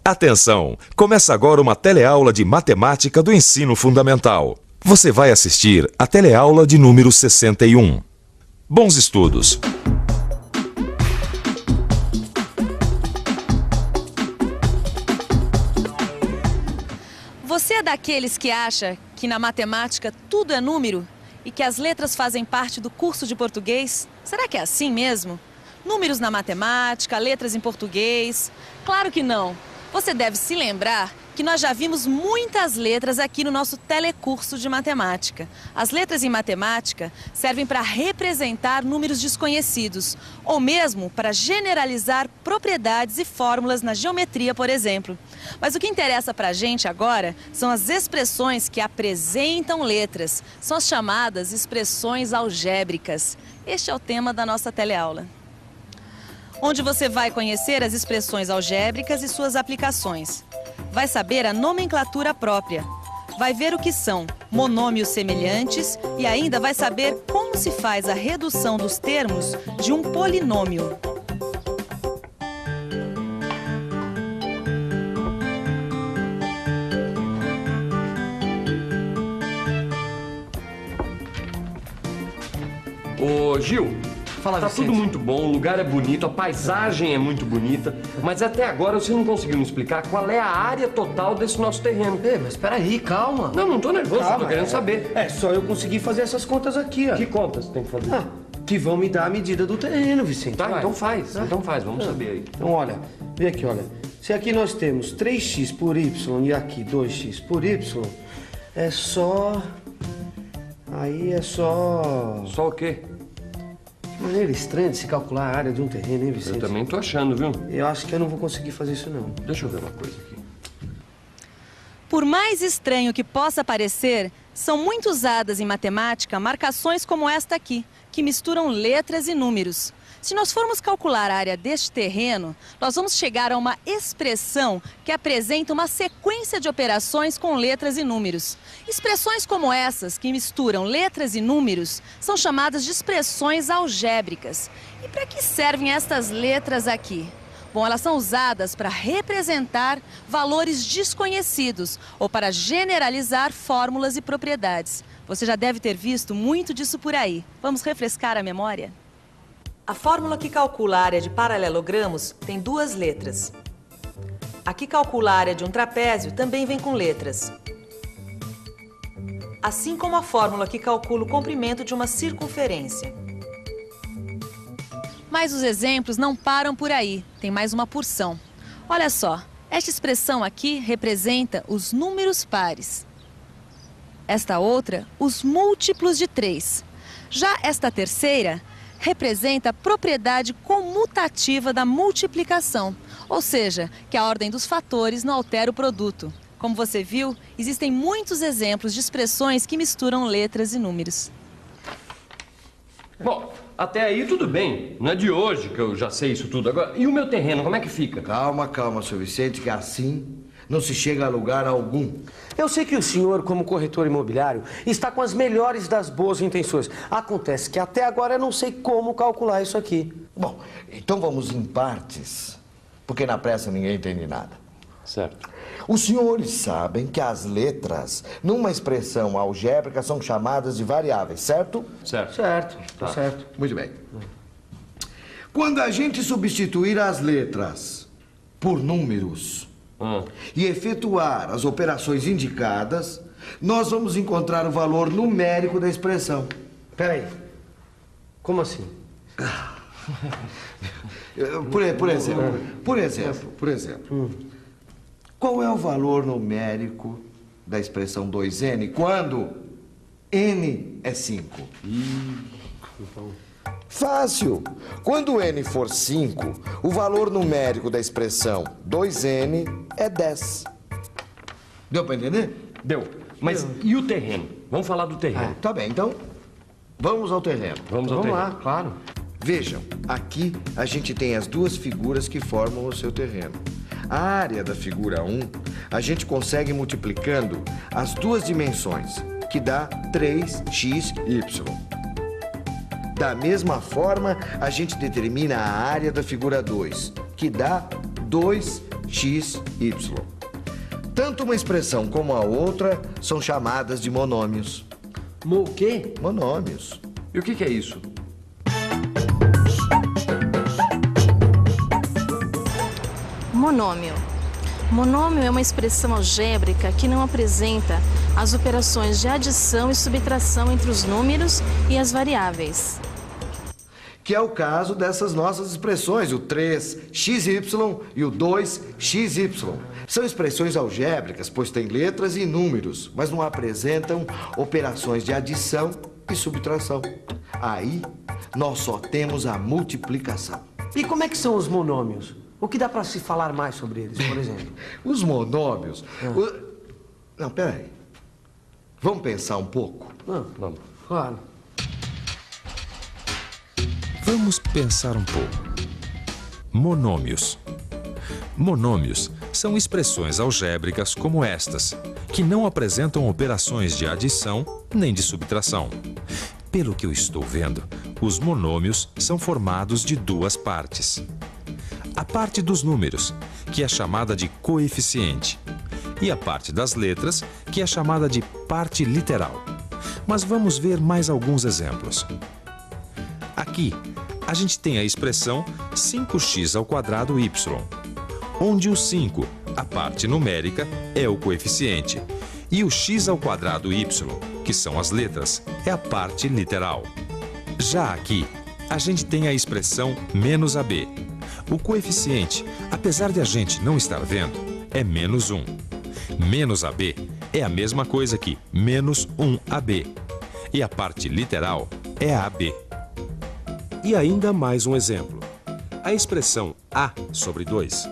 Atenção! Começa agora uma teleaula de matemática do ensino fundamental. Você vai assistir a teleaula de número 61. Bons estudos! Você é daqueles que acha que na matemática tudo é número e que as letras fazem parte do curso de português? Será que é assim mesmo? Números na matemática, letras em português? Claro que não! Você deve se lembrar que nós já vimos muitas letras aqui no nosso telecurso de matemática. As letras em matemática servem para representar números desconhecidos, ou mesmo para generalizar propriedades e fórmulas na geometria, por exemplo. Mas o que interessa para a gente agora são as expressões que apresentam letras. São as chamadas expressões algébricas. Este é o tema da nossa teleaula, onde você vai conhecer as expressões algébricas e suas aplicações. Vai saber a nomenclatura própria. Vai ver o que são monômios semelhantes e ainda vai saber como se faz a redução dos termos de um polinômio. Ô, Gil, fala, tá Vicente. tudo muito bom, o lugar é bonito, a paisagem é muito bonita, mas até agora você não conseguiu me explicar qual é a área total desse nosso terreno. Mas espera aí, calma. Não tô nervoso, Calma, tô querendo saber. É só eu conseguir fazer essas contas aqui, ó. Que contas tem que fazer? Que vão me dar a medida do terreno, Vicente. Tá, vai. então faz, vamos saber aí. Então, olha, vê aqui, olha. Se aqui nós temos 3x por y e aqui 2x por y, é só... Aí é só... Só o quê? Que maneira estranha de se calcular a área de um terreno, hein, Vicente? Eu também tô achando, viu? Eu acho que eu não vou conseguir fazer isso, não. Deixa eu ver uma coisa aqui. Por mais estranho que possa parecer, são muito usadas em matemática marcações como esta aqui, que misturam letras e números. Se nós formos calcular a área deste terreno, nós vamos chegar a uma expressão que apresenta uma sequência de operações com letras e números. Expressões como essas, que misturam letras e números, são chamadas de expressões algébricas. E para que servem estas letras aqui? Bom, elas são usadas para representar valores desconhecidos ou para generalizar fórmulas e propriedades. Você já deve ter visto muito disso por aí. Vamos refrescar a memória? A fórmula que calcula a área de paralelogramos tem duas letras. A que calcula a área de um trapézio também vem com letras. Assim como a fórmula que calcula o comprimento de uma circunferência. Mas os exemplos não param por aí, tem mais uma porção. Olha só, esta expressão aqui representa os números pares. Esta outra, os múltiplos de 3. Já esta terceira representa a propriedade comutativa da multiplicação, ou seja, que a ordem dos fatores não altera o produto. Como você viu, existem muitos exemplos de expressões que misturam letras e números. Bom, até aí tudo bem. Não é de hoje que eu já sei isso tudo. Agora, e o meu terreno, como é que fica? Calma, seu Vicente, que assim não se chega a lugar algum. Eu sei que o senhor, como corretor imobiliário, está com as melhores das boas intenções. Acontece que até agora eu não sei como calcular isso aqui. Bom, então vamos em partes, porque na pressa ninguém entende nada. Certo. Os senhores sabem que as letras, numa expressão algébrica, são chamadas de variáveis, certo? Certo. Certo, Tá. certo. Muito bem. Quando a gente substituir as letras por números e efetuar as operações indicadas, nós vamos encontrar o valor numérico da expressão. Peraí, como assim? Por exemplo, qual é o valor numérico da expressão 2n quando n é 5? Fácil. Quando n for 5, o valor numérico da expressão 2n é 10. Deu para entender? Deu. Mas e o terreno? Vamos falar do terreno. Tá bem, então vamos ao terreno. Vamos lá, claro. Vejam, aqui a gente tem as duas figuras que formam o seu terreno. A área da figura 1, a gente consegue multiplicando as duas dimensões, que dá 3xy. Da mesma forma, a gente determina a área da figura 2, que dá 2xy. x, y. Tanto uma expressão como a outra são chamadas de monômios. O quê? Monômios. E o que é isso? Monômio. Monômio é uma expressão algébrica que não apresenta as operações de adição e subtração entre os números e as variáveis. Que é o caso dessas nossas expressões, o 3xy e o 2xy. São expressões algébricas, pois têm letras e números, mas não apresentam operações de adição e subtração. Aí, nós só temos a multiplicação. E como é que são os monômios? O que dá para se falar mais sobre eles, por exemplo? Os monômios... Não, peraí. Vamos pensar um pouco? Vamos. Claro. Vamos pensar um pouco. Monômios. Monômios são expressões algébricas como estas, que não apresentam operações de adição nem de subtração. Pelo que eu estou vendo, os monômios são formados de duas partes. A parte dos números, que é chamada de coeficiente, e a parte das letras, que é chamada de parte literal. Mas vamos ver mais alguns exemplos. Aqui, a gente tem a expressão 5x²y, onde o 5, a parte numérica, é o coeficiente, e o x²y, que são as letras, é a parte literal. Já aqui, a gente tem a expressão menos AB. O coeficiente, apesar de a gente não estar vendo, é menos 1. Menos AB é a mesma coisa que menos 1AB. E a parte literal é AB. E ainda mais um exemplo. A expressão A sobre 2.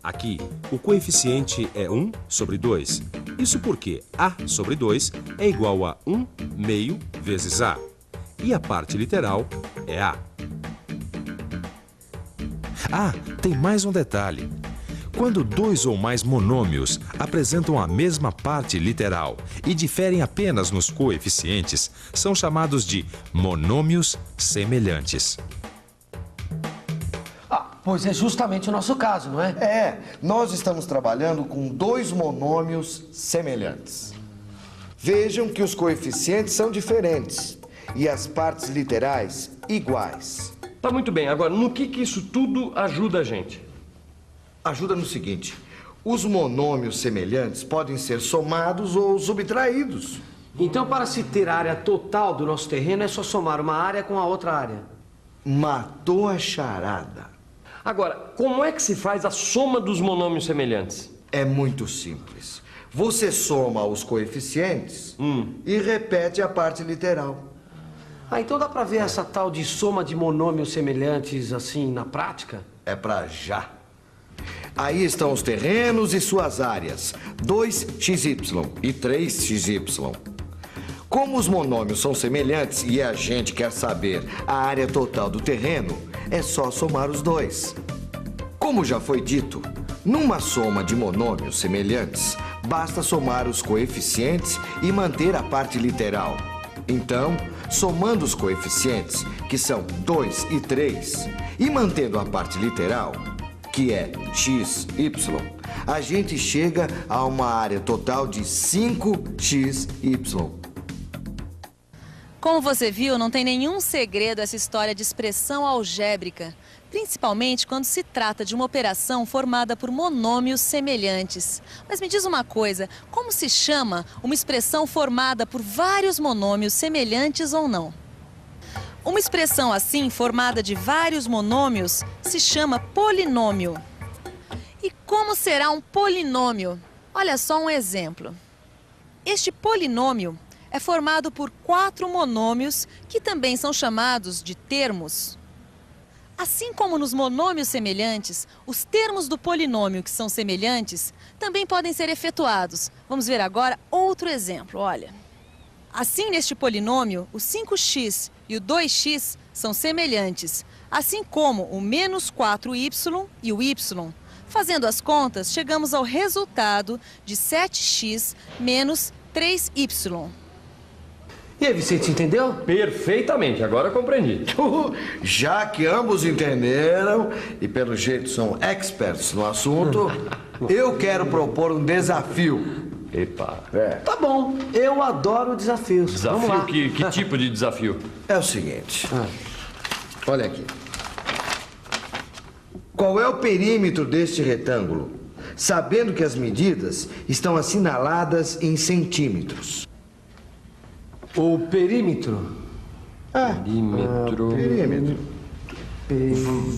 Aqui, o coeficiente é 1 sobre 2. Isso porque A sobre 2 é igual a 1 meio vezes A. E a parte literal é A. Ah, tem mais um detalhe. Quando dois ou mais monômios apresentam a mesma parte literal e diferem apenas nos coeficientes, são chamados de monômios semelhantes. Pois é justamente o nosso caso, não é? Nós estamos trabalhando com dois monômios semelhantes. Vejam que os coeficientes são diferentes e as partes literais iguais. Tá muito bem. Agora, no que isso tudo ajuda a gente? Ajuda no seguinte: os monômios semelhantes podem ser somados ou subtraídos. Então, para se ter a área total do nosso terreno, é só somar uma área com a outra área. Matou a charada. Agora, como é que se faz a soma dos monômios semelhantes? É muito simples. Você soma os coeficientes e repete a parte literal. Então dá para ver essa tal de soma de monômios semelhantes assim na prática? É pra já. Aí estão os terrenos e suas áreas, 2xy e 3xy. Como os monômios são semelhantes e a gente quer saber a área total do terreno, é só somar os dois. Como já foi dito, numa soma de monômios semelhantes, basta somar os coeficientes e manter a parte literal. Então, somando os coeficientes, que são 2 e 3, e mantendo a parte literal, que é x, y, a gente chega a uma área total de 5xy. Como você viu, não tem nenhum segredo essa história de expressão algébrica, principalmente quando se trata de uma operação formada por monômios semelhantes. Mas me diz uma coisa, como se chama uma expressão formada por vários monômios semelhantes ou não? Uma expressão assim, formada de vários monômios, se chama polinômio. E como será um polinômio? Olha só um exemplo. Este polinômio é formado por 4 monômios, que também são chamados de termos. Assim como nos monômios semelhantes, os termos do polinômio que são semelhantes também podem ser efetuados. Vamos ver agora outro exemplo, olha. Assim, neste polinômio, o 5x e o 2x são semelhantes, assim como o menos 4y e o y. Fazendo as contas, chegamos ao resultado de 7x menos 3y. E aí, Vicente, entendeu? Perfeitamente, agora eu compreendi. Já que ambos entenderam e pelo jeito são experts no assunto, eu quero propor um desafio. Epa. Tá bom, eu adoro desafios. Vamos lá. Desafio? Que tipo de desafio? É o seguinte. Olha aqui. Qual é o perímetro deste retângulo? Sabendo que as medidas estão assinaladas em centímetros. O perímetro. Perímetro.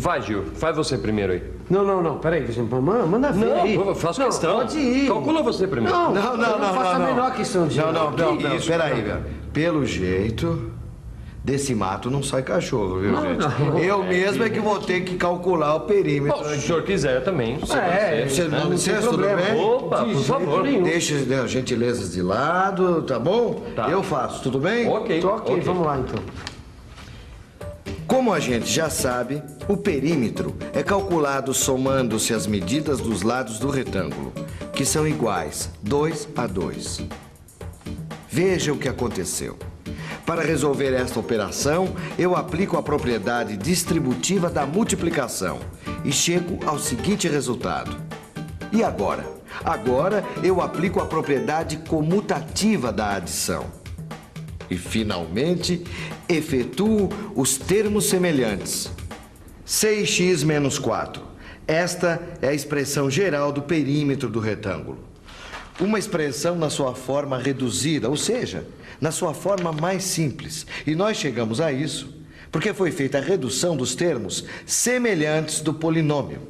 Vai, Gil. Faz você primeiro aí. Não. Peraí, Vicente. Manda ver aí. Eu faço questão. Pode ir. Calcula você primeiro. Não faço a menor questão de... Não, peraí, velho. Pelo jeito, desse mato não sai cachorro, viu, gente? Eu mesmo é que vou ter que calcular o perímetro. Bom, se o senhor quiser também. Não licença, tudo bem? Opa, por favor. Deixa as gentilezas de lado, tá bom? Tá. Eu faço, tudo bem? Ok. Vamos lá, então. Como a gente já sabe, o perímetro é calculado somando-se as medidas dos lados do retângulo, que são iguais 2 a 2. Veja o que aconteceu. Para resolver esta operação, eu aplico a propriedade distributiva da multiplicação e chego ao seguinte resultado. E agora? Agora eu aplico a propriedade comutativa da adição. E, finalmente, efetuo os termos semelhantes. 6x menos 4. Esta é a expressão geral do perímetro do retângulo. Uma expressão na sua forma reduzida, ou seja, na sua forma mais simples. E nós chegamos a isso porque foi feita a redução dos termos semelhantes do polinômio.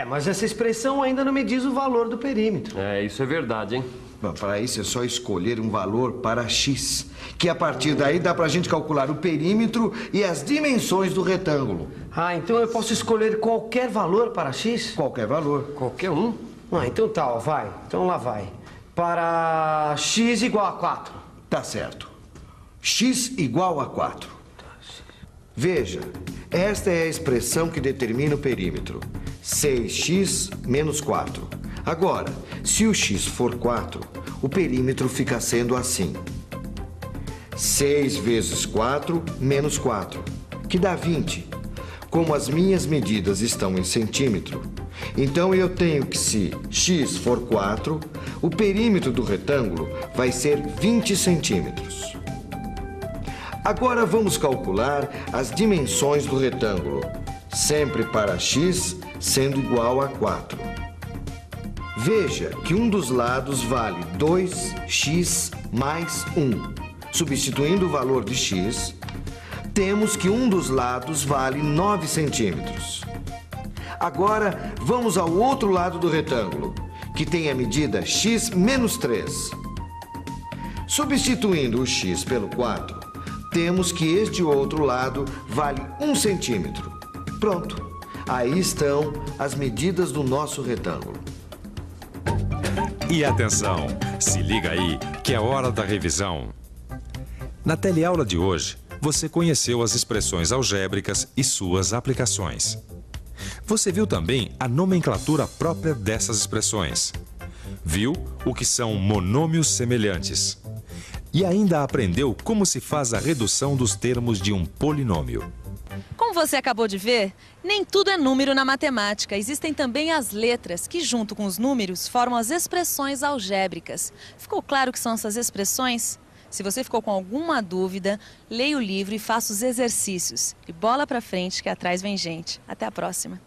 Mas essa expressão ainda não me diz o valor do perímetro. Isso é verdade, hein? Bom, para isso é só escolher um valor para x, que a partir daí dá para a gente calcular o perímetro e as dimensões do retângulo. Então eu posso escolher qualquer valor para x? Qualquer valor. Qualquer um. Então tá, vai. Então lá vai. Para x igual a 4. Tá certo. X igual a 4. Veja, esta é a expressão que determina o perímetro. 6x menos 4. Agora, se o x for 4, o perímetro fica sendo assim. 6 vezes 4 menos 4, que dá 20. Como as minhas medidas estão em centímetro, então eu tenho que, se x for 4, o perímetro do retângulo vai ser 20 centímetros. Agora vamos calcular as dimensões do retângulo, sempre para x sendo igual a 4. Veja que um dos lados vale 2x mais 1. Substituindo o valor de x, temos que um dos lados vale 9 centímetros. Agora, vamos ao outro lado do retângulo, que tem a medida x menos 3. Substituindo o x pelo 4, temos que este outro lado vale 1 centímetro. Pronto, aí estão as medidas do nosso retângulo. E atenção, se liga aí que é hora da revisão. Na teleaula de hoje, você conheceu as expressões algébricas e suas aplicações. Você viu também a nomenclatura própria dessas expressões. Viu o que são monômios semelhantes. E ainda aprendeu como se faz a redução dos termos de um polinômio. Como você acabou de ver, nem tudo é número na matemática. Existem também as letras, que junto com os números formam as expressões algébricas. Ficou claro o que são essas expressões? Se você ficou com alguma dúvida, leia o livro e faça os exercícios. E bola pra frente, que atrás vem gente. Até a próxima.